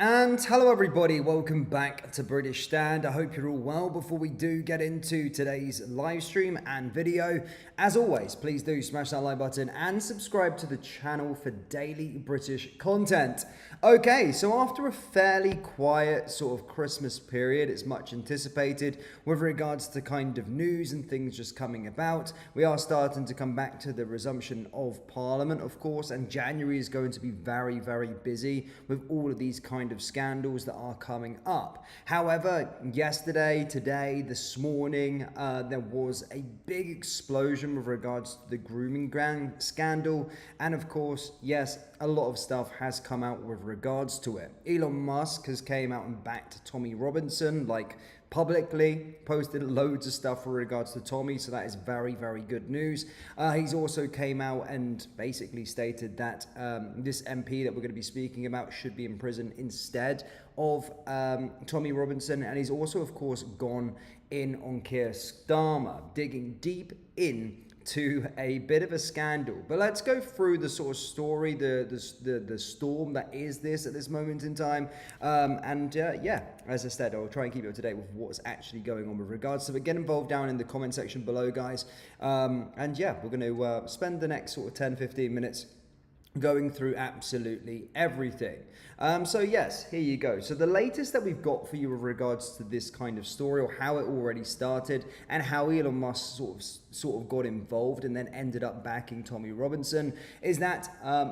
And hello everybody, welcome back to British Stand. I hope you're all well. Before we do get into today's live stream and video, as always, please do smash that like button and subscribe to the channel for daily British content. Okay, so after a fairly quiet sort of Christmas period, it's much anticipated with regards to kind of news and things just coming about. We are starting to come back to the resumption of Parliament, of course, and January is going to be very, very busy with all of these kind of scandals that are coming up. However, yesterday, today, this morning, there was a big explosion with regards to the grooming scandal. And of course, yes, a lot of stuff has come out with regards to it. Elon Musk has came out and backed Tommy Robinson, like publicly, posted loads of stuff with regards to Tommy, so that is very, very good news. He's also came out and basically stated that this MP that we're going to be speaking about should be in prison instead of Tommy Robinson, and he's also, of course, gone in on Keir Starmer, digging deep in to a bit of a scandal. But let's go through the sort of story, the storm that is this at this moment in time. Yeah, as I said, I'll try and keep you up to date with what's actually going on with regards to it. Get involved down in the comment section below, guys. And yeah, we're going to spend the next sort of 10-15 minutes going through absolutely everything. So yes, here you go. So the latest that we've got for you with regards to this kind of story, or how it already started, and how Elon Musk sort of got involved and then ended up backing Tommy Robinson, is that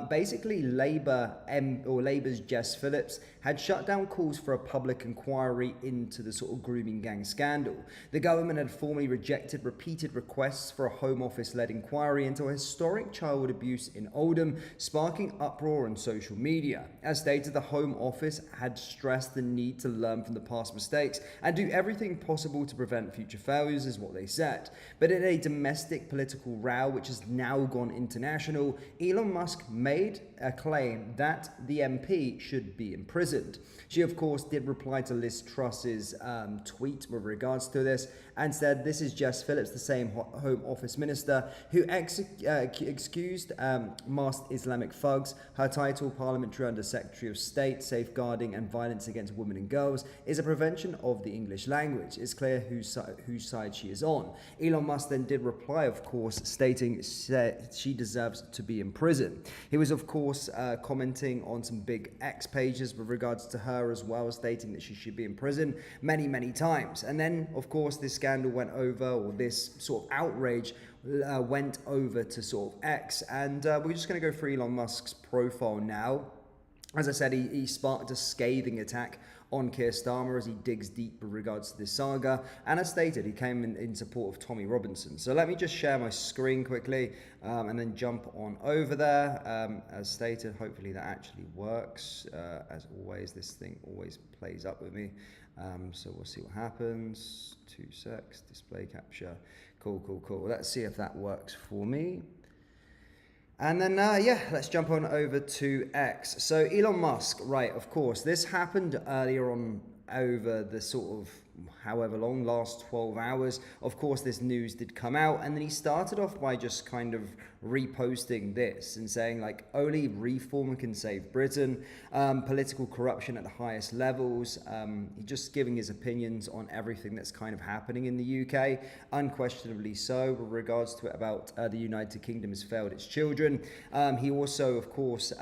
basically Labour's Jess Phillips had shut down calls for a public inquiry into the sort of grooming gang scandal. The government had formally rejected repeated requests for a Home Office-led inquiry into historic child abuse in Oldham, sparking uproar on social media. As stated, the Home Office had stressed the need to learn from the past mistakes and do everything possible to prevent future failures, is what they said. But in a domestic political row, which has now gone international, Elon Musk made a claim that the MP should be imprisoned. She, of course, did reply to Liz Truss's tweet with regards to this and said, "This is Jess Phillips, the same Home Office Minister who excused masked Islamic thugs. Her title, Parliamentary Under Secretary of State, Safeguarding and Violence Against Women and Girls, is a prevention of the English language. It's clear whose side she is on." Elon Musk then did reply, of course, stating she deserves to be in prison. He was, of course, commenting on some big X pages with regards to her as well, stating that she should be in prison many, many times. And then, of course, this scandal went over, or this sort of outrage went over to sort of X. And we're just going to go through Elon Musk's profile now. As I said, he sparked a scathing attack on Keir Starmer as he digs deep with regards to this saga. And as stated, he came in support of Tommy Robinson. So let me just share my screen quickly and then jump on over there. As stated, hopefully that actually works. As always, this thing always plays up with me. So we'll see what happens. 2 secs, display capture. Cool. Let's see if that works for me. And then, yeah, let's jump on over to X. So Elon Musk, right, of course, this happened earlier on over the sort of however long, last 12 hours. Of course, this news did come out, and then he started off by just kind of reposting this and saying, like, only reform can save Britain, political corruption at the highest levels, just giving his opinions on everything that's kind of happening in the UK, unquestionably so, with regards to it about the United Kingdom has failed its children. He also, of course,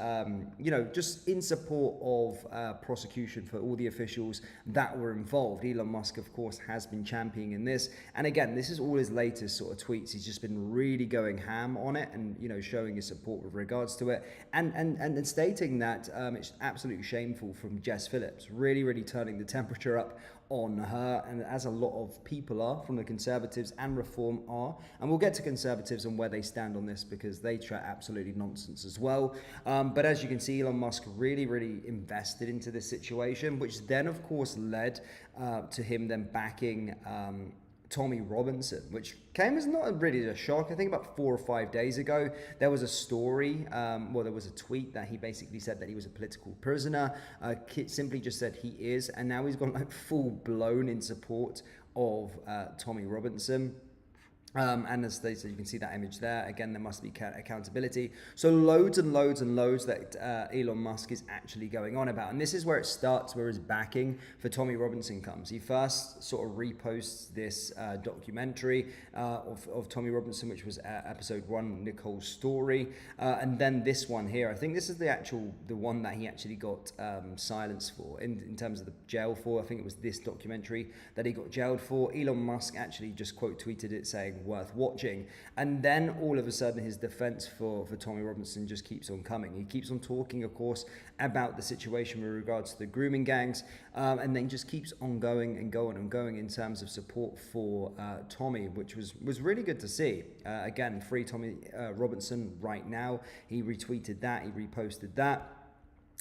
just in support of prosecution for all the officials that were involved. Elon Musk, of course, has been championing this, and again, this is all his latest sort of tweets. He's just been really going ham on it, and showing his support with regards to it, and stating that it's absolutely shameful from Jess Phillips, really turning the temperature up on her, and as a lot of people are from the Conservatives and Reform are, and we'll get to Conservatives and where they stand on this, because they chat absolutely nonsense as well. But as you can see, Elon Musk really invested into this situation, which then of course led to him then backing Tommy Robinson, which came as not really a shock. I think about 4 or 5 days ago, there was a story, there was a tweet that he basically said that he was a political prisoner. Kit simply just said he is, and now he's gone like full blown in support of Tommy Robinson. And as they said, you can see that image there. Again, there must be accountability. So loads and loads and loads that Elon Musk is actually going on about. And this is where it starts, where his backing for Tommy Robinson comes. He first sort of reposts this documentary of Tommy Robinson, which was episode 1, Nicole's story. And then this one here, I think this is the one that he actually got silenced for in terms of the jail for. I think it was this documentary that he got jailed for. Elon Musk actually just quote tweeted it saying, worth watching. And then all of a sudden his defense for Tommy Robinson just keeps on coming. He keeps on talking, of course, about the situation with regards to the grooming gangs, and then just keeps on going and going and going in terms of support for Tommy, which was really good to see. Again, free Tommy Robinson right now. He retweeted that, he reposted that.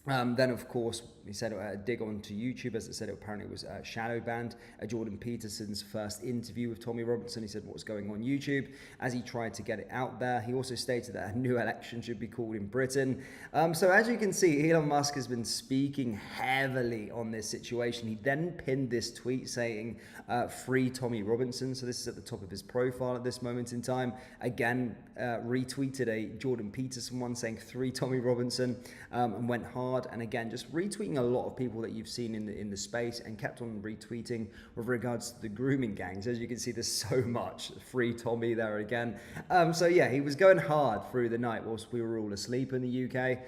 Then, of course, he said a dig onto YouTube, as it said, apparently it was shadow banned. Jordan Peterson's first interview with Tommy Robinson, he said what was going on YouTube as he tried to get it out there. He also stated that a new election should be called in Britain. So as you can see, Elon Musk has been speaking heavily on this situation. He then pinned this tweet saying, free Tommy Robinson. So this is at the top of his profile at this moment in time. Again, retweeted a Jordan Peterson one saying free Tommy Robinson, and went hard. And again, just retweeting a lot of people that you've seen in the space, and kept on retweeting with regards to the grooming gangs. As you can see, there's so much free Tommy there again. So yeah, he was going hard through the night whilst we were all asleep in the UK.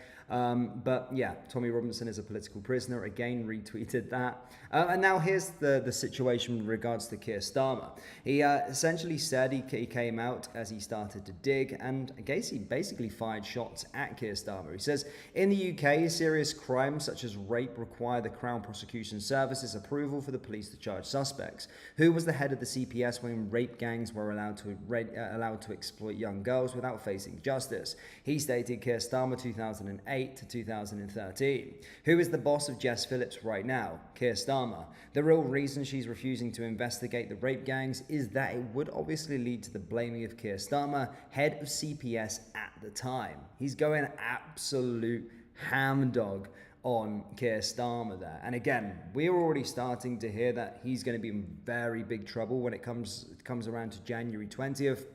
But yeah, Tommy Robinson is a political prisoner. Again, retweeted that. And now here's the situation with regards to Keir Starmer. He essentially said he came out as he started to dig, and I guess he basically fired shots at Keir Starmer. He says, in the UK, serious crimes such as rape require the Crown Prosecution Service's approval for the police to charge suspects. Who was the head of the CPS when rape gangs were allowed to exploit young girls without facing justice? He stated Keir Starmer 2008 to 2013. Who is the boss of Jess Phillips right now? Keir Starmer. The real reason she's refusing to investigate the rape gangs is that it would obviously lead to the blaming of Keir Starmer, head of CPS at the time. He's going absolute ham dog on Keir Starmer there. And again, we're already starting to hear that he's going to be in very big trouble when it comes around to January 20th.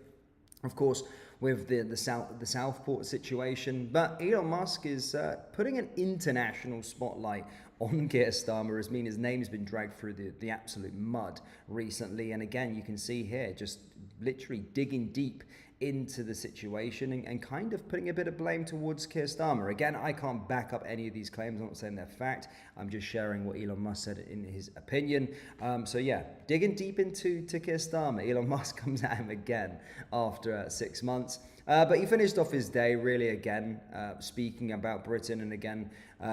Of course, with the Southport situation. But Elon Musk is putting an international spotlight on Keir Starmer, as his name's been dragged through the absolute mud recently. And again, you can see here, just literally digging deep into the situation and kind of putting a bit of blame towards Keir Starmer. Again, I can't back up any of these claims. I'm not saying they're fact. I'm just sharing what Elon Musk said in his opinion. So yeah, digging deep into Keir Starmer. Elon Musk comes at him again after 6 months. But he finished off his day really again speaking about Britain, and again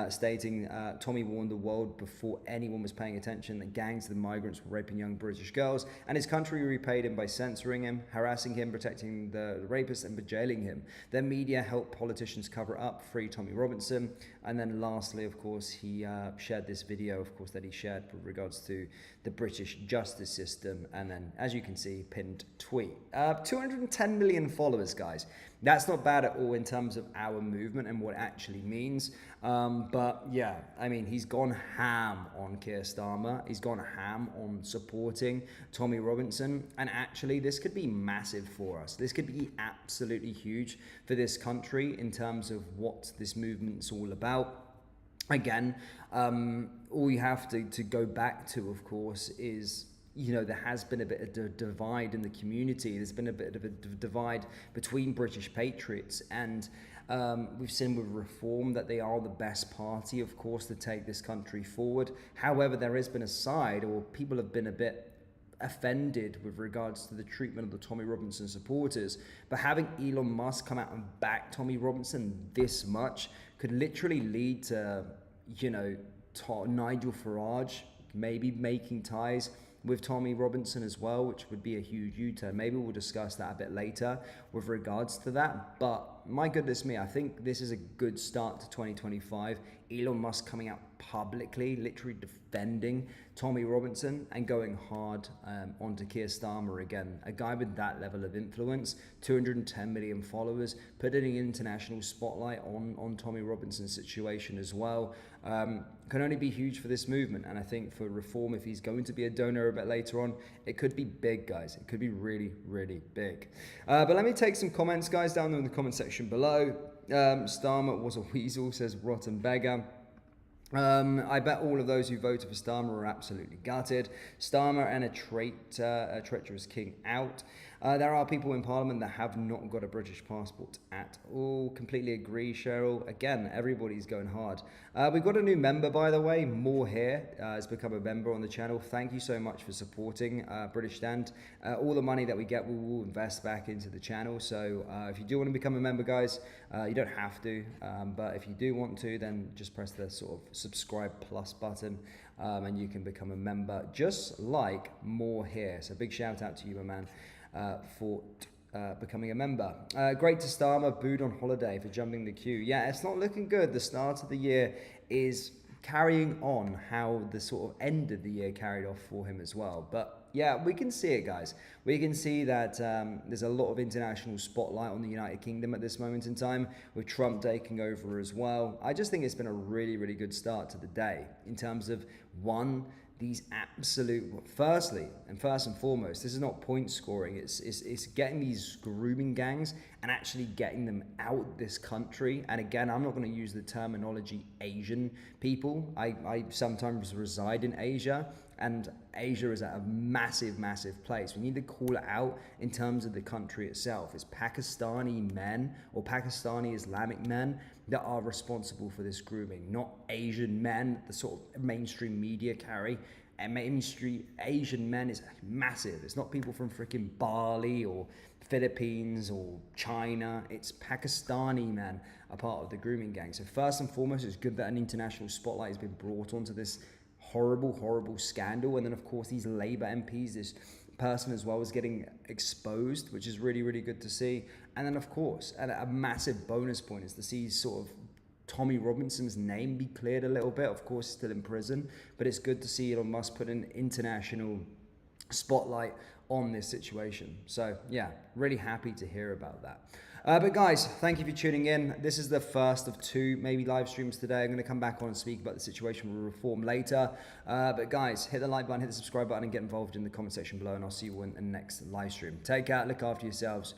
stating Tommy warned the world before anyone was paying attention that gangs of the migrants were raping young British girls, and his country repaid him by censoring him, harassing him, protecting the rapist, and jailing him. Then media helped politicians cover up, free Tommy Robinson. And then lastly, of course, he shared this video, of course, that he shared with regards to the British justice system. And then, as you can see, pinned tweet. 210 million followers, guys. That's not bad at all in terms of our movement and what it actually means. But yeah, I mean, he's gone ham on Keir Starmer. He's gone ham on supporting Tommy Robinson. And actually, this could be massive for us. This could be absolutely huge for this country in terms of what this movement's all about. Again, all you have to go back to, of course, is, you know, there has been a bit of a divide in the community. There's been a bit of a divide between British patriots, and we've seen with Reform that they are the best party, of course, to take this country forward. However, there has been a side, or people have been a bit offended with regards to the treatment of the Tommy Robinson supporters. But having Elon Musk come out and back Tommy Robinson this much could literally lead to, you know, Nigel Farage maybe making ties with Tommy Robinson as well, which would be a huge U-turn. Maybe we'll discuss that a bit later with regards to that. But But my goodness me, I think this is a good start to 2025. Elon Musk coming out publicly, literally defending Tommy Robinson and going hard onto Keir Starmer again. A guy with that level of influence, 210 million followers, putting an international spotlight on Tommy Robinson's situation as well. Can only be huge for this movement. And I think for Reform, if he's going to be a donor a bit later on, it could be big, guys. It could be really, really big. But let me take some comments, guys, down in the comment section below. Starmer was a weasel, says Rotten Beggar. I bet all of those who voted for Starmer are absolutely gutted. Starmer and a treacherous king out. There are people in Parliament that have not got a British passport at all. Completely agree, Cheryl. Again, everybody's going hard. We've got a new member, by the way. More here has become a member on the channel. Thank you so much for supporting British Stand. All the money that we get, we will invest back into the channel. So if you do want to become a member, guys, you don't have to. But if you do want to, then just press the sort of subscribe plus button and you can become a member, just like More here. So big shout out to you, my man, for becoming a member. Great to Starmer, booed on holiday for jumping the queue. Yeah, it's not looking good. The start of the year is carrying on how the sort of end of the year carried off for him as well. But yeah, we can see it, guys. We can see that there's a lot of international spotlight on the United Kingdom at this moment in time, with Trump taking over as well. I just think it's been a really, really good start to the day in terms of, one, these absolute, first and foremost, this is not point scoring, it's getting these grooming gangs and actually getting them out this country. And again, I'm not going to use the terminology Asian people. I sometimes reside in Asia, and Asia is at a massive, massive place. We need to call it out in terms of the country itself. It's Pakistani men or Pakistani Islamic men that are responsible for this grooming, not Asian men that the sort of mainstream media carry. And mainstream Asian men is massive. It's not people from freaking Bali or Philippines or China. It's Pakistani men are part of the grooming gang. So first and foremost, it's good that an international spotlight has been brought onto this horrible, horrible scandal. And then, of course, these Labour MPs, this person as well, is getting exposed, which is really, really good to see. And then, of course, and a massive bonus point is to see sort of Tommy Robinson's name be cleared a little bit. Of course, still in prison, but it's good to see Elon Musk put an international spotlight on this situation. So yeah, really happy to hear about that. But guys, thank you for tuning in. This is the first of two maybe live streams today. I'm going to come back on and speak about the situation with Reform later. But guys, hit the like button, hit the subscribe button, and get involved in the comment section below, and I'll see you in the next live stream. Take care, look after yourselves.